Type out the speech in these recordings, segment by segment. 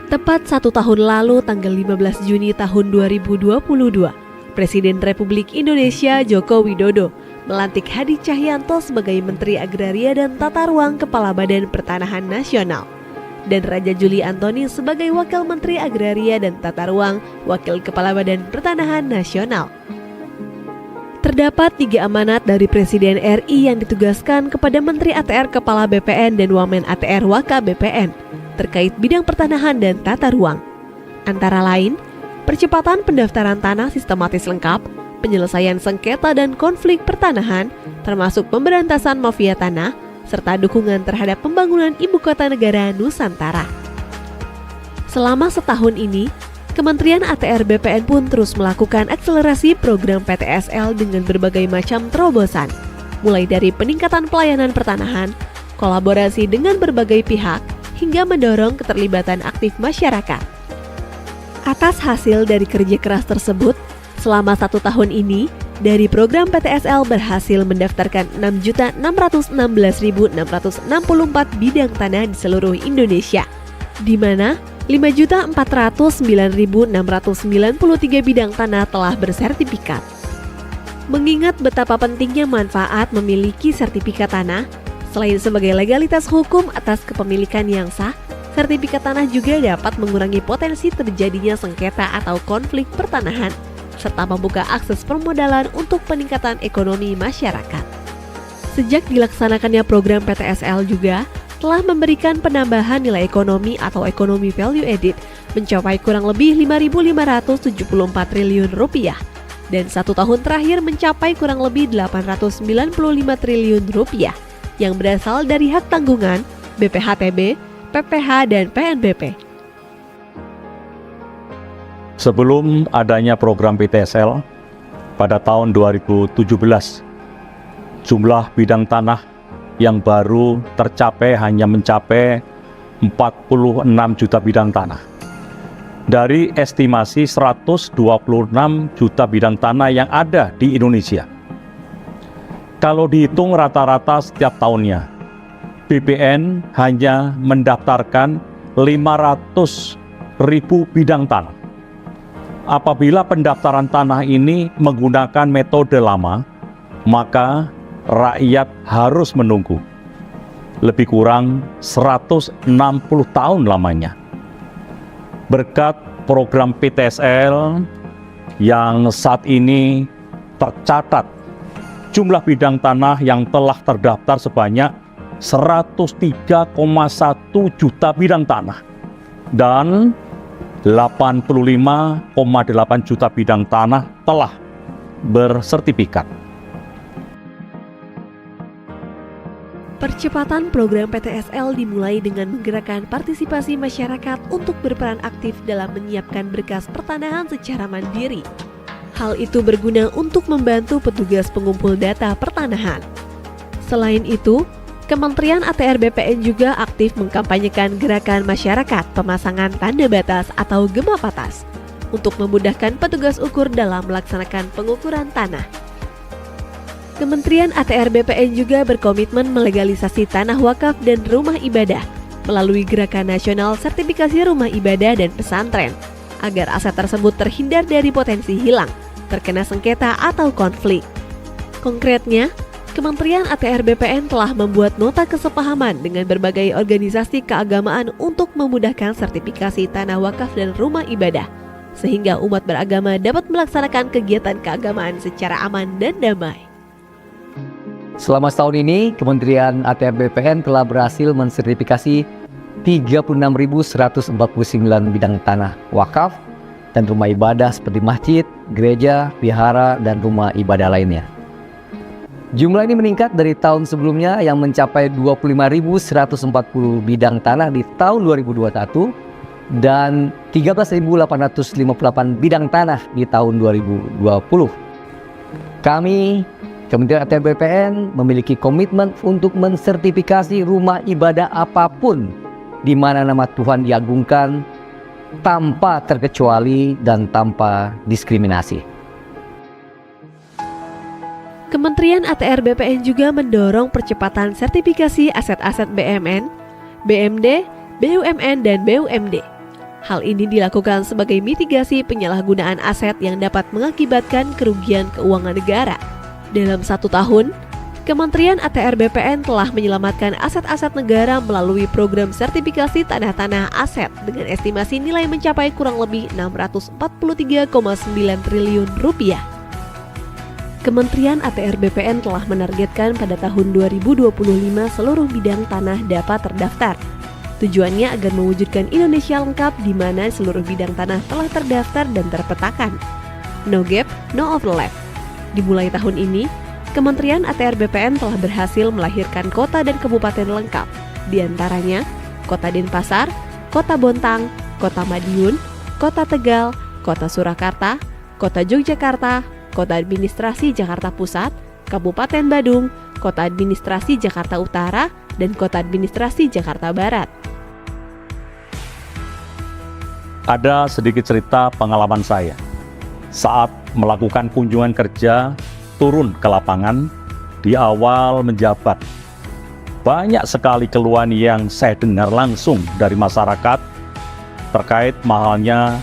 Tepat 1 tahun lalu, tanggal 15 Juni tahun 2022, Presiden Republik Indonesia Joko Widodo melantik Hadi Cahyanto sebagai Menteri Agraria dan Tata Ruang Kepala Badan Pertanahan Nasional, dan Raja Juli Antoni sebagai Wakil Menteri Agraria dan Tata Ruang Wakil Kepala Badan Pertanahan Nasional. Terdapat 3 amanat dari Presiden RI yang ditugaskan kepada Menteri ATR Kepala BPN dan Wamen ATR Waka BPN terkait bidang pertanahan dan tata ruang. Antara lain, percepatan pendaftaran tanah sistematis lengkap, penyelesaian sengketa dan konflik pertanahan, termasuk pemberantasan mafia tanah, serta dukungan terhadap pembangunan Ibu Kota Negara Nusantara. Selama setahun ini, Kementerian ATR BPN pun terus melakukan akselerasi program PTSL dengan berbagai macam terobosan, mulai dari peningkatan pelayanan pertanahan, kolaborasi dengan berbagai pihak, hingga mendorong keterlibatan aktif masyarakat. Atas hasil dari kerja keras tersebut, selama 1 tahun ini, dari program PTSL berhasil mendaftarkan 6.616.664 bidang tanah di seluruh Indonesia, di mana 5.409.693 bidang tanah telah bersertifikat. Mengingat betapa pentingnya manfaat memiliki sertifikat tanah, selain sebagai legalitas hukum atas kepemilikan yang sah, sertifikat tanah juga dapat mengurangi potensi terjadinya sengketa atau konflik pertanahan, serta membuka akses permodalan untuk peningkatan ekonomi masyarakat. Sejak dilaksanakannya program PTSL juga telah memberikan penambahan nilai ekonomi atau ekonomi value added mencapai kurang lebih 5.574 triliun rupiah, dan 1 tahun terakhir mencapai kurang lebih 895 triliun rupiah yang berasal dari hak tanggungan, BPHTB, PPH, dan PNBP. Sebelum adanya program PTSL, pada tahun 2017, jumlah bidang tanah yang baru tercapai hanya mencapai 46 juta bidang tanah. Dari estimasi 126 juta bidang tanah yang ada di Indonesia. Kalau dihitung rata-rata setiap tahunnya, BPN hanya mendaftarkan 500.000 bidang tanah. Apabila pendaftaran tanah ini menggunakan metode lama, maka rakyat harus menunggu lebih kurang 160 tahun lamanya. Berkat program PTSL yang saat ini tercatat jumlah bidang tanah yang telah terdaftar sebanyak 103,1 juta bidang tanah dan 85,8 juta bidang tanah telah bersertifikat. Percepatan program PTSL dimulai dengan menggerakkan partisipasi masyarakat untuk berperan aktif dalam menyiapkan berkas pertanahan secara mandiri. Hal itu berguna untuk membantu petugas pengumpul data pertanahan. Selain itu, Kementerian ATR BPN juga aktif mengkampanyekan gerakan masyarakat pemasangan tanda batas atau gema batas untuk memudahkan petugas ukur dalam melaksanakan pengukuran tanah. Kementerian ATR BPN juga berkomitmen melegalisasi tanah wakaf dan rumah ibadah melalui Gerakan Nasional Sertifikasi Rumah Ibadah dan Pesantren, agar aset tersebut terhindar dari potensi hilang, terkena sengketa atau konflik. Konkretnya, Kementerian ATR BPN telah membuat nota kesepahaman dengan berbagai organisasi keagamaan untuk memudahkan sertifikasi tanah wakaf dan rumah ibadah, sehingga umat beragama dapat melaksanakan kegiatan keagamaan secara aman dan damai. Selama setahun ini, Kementerian ATR BPN telah berhasil mensertifikasi 36.149 bidang tanah wakaf dan rumah ibadah seperti masjid, gereja, vihara, dan rumah ibadah lainnya. Jumlah ini meningkat dari tahun sebelumnya yang mencapai 25.140 bidang tanah di tahun 2021 dan 13.858 bidang tanah di tahun 2020. Kami, Kementerian ATR BPN, memiliki komitmen untuk mensertifikasi rumah ibadah apapun di mana nama Tuhan diagungkan tanpa terkecuali dan tanpa diskriminasi. Kementerian ATR BPN juga mendorong percepatan sertifikasi aset-aset BMN, BMD, BUMN, dan BUMD. Hal ini dilakukan sebagai mitigasi penyalahgunaan aset yang dapat mengakibatkan kerugian keuangan negara. Dalam 1 tahun, Kementerian ATR BPN telah menyelamatkan aset-aset negara melalui program sertifikasi tanah-tanah aset dengan estimasi nilai mencapai kurang lebih 643,9 triliun rupiah. Kementerian ATR BPN telah menargetkan pada tahun 2025 seluruh bidang tanah dapat terdaftar. Tujuannya agar mewujudkan Indonesia lengkap di mana seluruh bidang tanah telah terdaftar dan terpetakan. No gap, no overlap. Dimulai tahun ini, Kementerian ATR BPN telah berhasil melahirkan kota dan kabupaten lengkap, di antaranya Kota Denpasar, Kota Bontang, Kota Madiun, Kota Tegal, Kota Surakarta, Kota Yogyakarta, Kota Administrasi Jakarta Pusat, Kabupaten Badung, Kota Administrasi Jakarta Utara, dan Kota Administrasi Jakarta Barat. Ada sedikit cerita pengalaman saya saat melakukan kunjungan kerja turun ke lapangan di awal menjabat. Banyak sekali keluhan yang saya dengar langsung dari masyarakat terkait mahalnya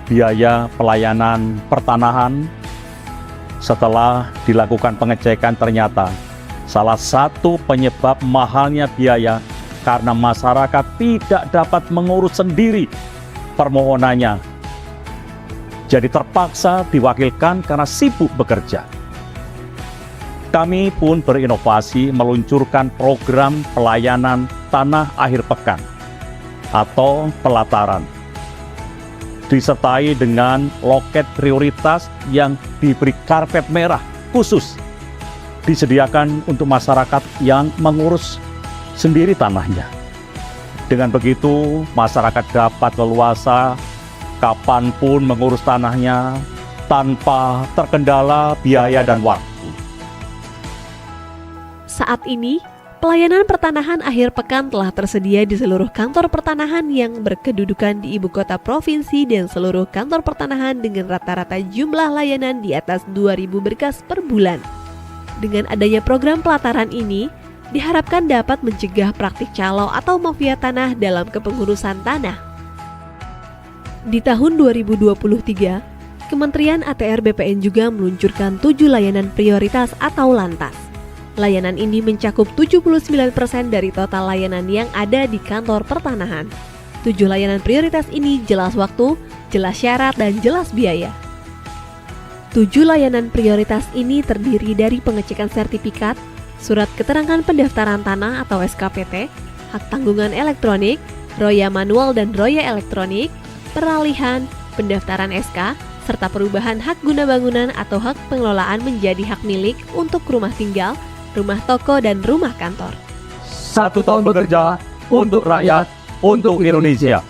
biaya pelayanan pertanahan. Setelah dilakukan pengecekan, ternyata salah satu penyebab mahalnya biaya karena masyarakat tidak dapat mengurus sendiri permohonannya. Jadi terpaksa diwakilkan karena sibuk bekerja. Kami pun berinovasi meluncurkan program pelayanan tanah akhir pekan atau pelataran, disertai dengan loket prioritas yang diberi karpet merah khusus disediakan untuk masyarakat yang mengurus sendiri tanahnya. Dengan begitu, masyarakat dapat leluasa kapanpun mengurus tanahnya tanpa terkendala biaya dan waktu. Saat ini, pelayanan pertanahan akhir pekan telah tersedia di seluruh kantor pertanahan yang berkedudukan di ibu kota provinsi dan seluruh kantor pertanahan dengan rata-rata jumlah layanan di atas 2.000 berkas per bulan. Dengan adanya program pelataran ini, diharapkan dapat mencegah praktik calo atau mafia tanah dalam kepengurusan tanah. Di tahun 2023, Kementerian ATR BPN juga meluncurkan 7 layanan prioritas atau lantas. Layanan ini mencakup 79% dari total layanan yang ada di kantor pertanahan. 7 layanan prioritas ini jelas waktu, jelas syarat, dan jelas biaya. 7 layanan prioritas ini terdiri dari pengecekan sertifikat, surat keterangan pendaftaran tanah atau SKPT, hak tanggungan elektronik, roya manual dan roya elektronik, peralihan, pendaftaran SK, serta perubahan hak guna bangunan atau hak pengelolaan menjadi hak milik untuk rumah tinggal, rumah toko, dan rumah kantor. 1 tahun bekerja untuk rakyat, untuk Indonesia.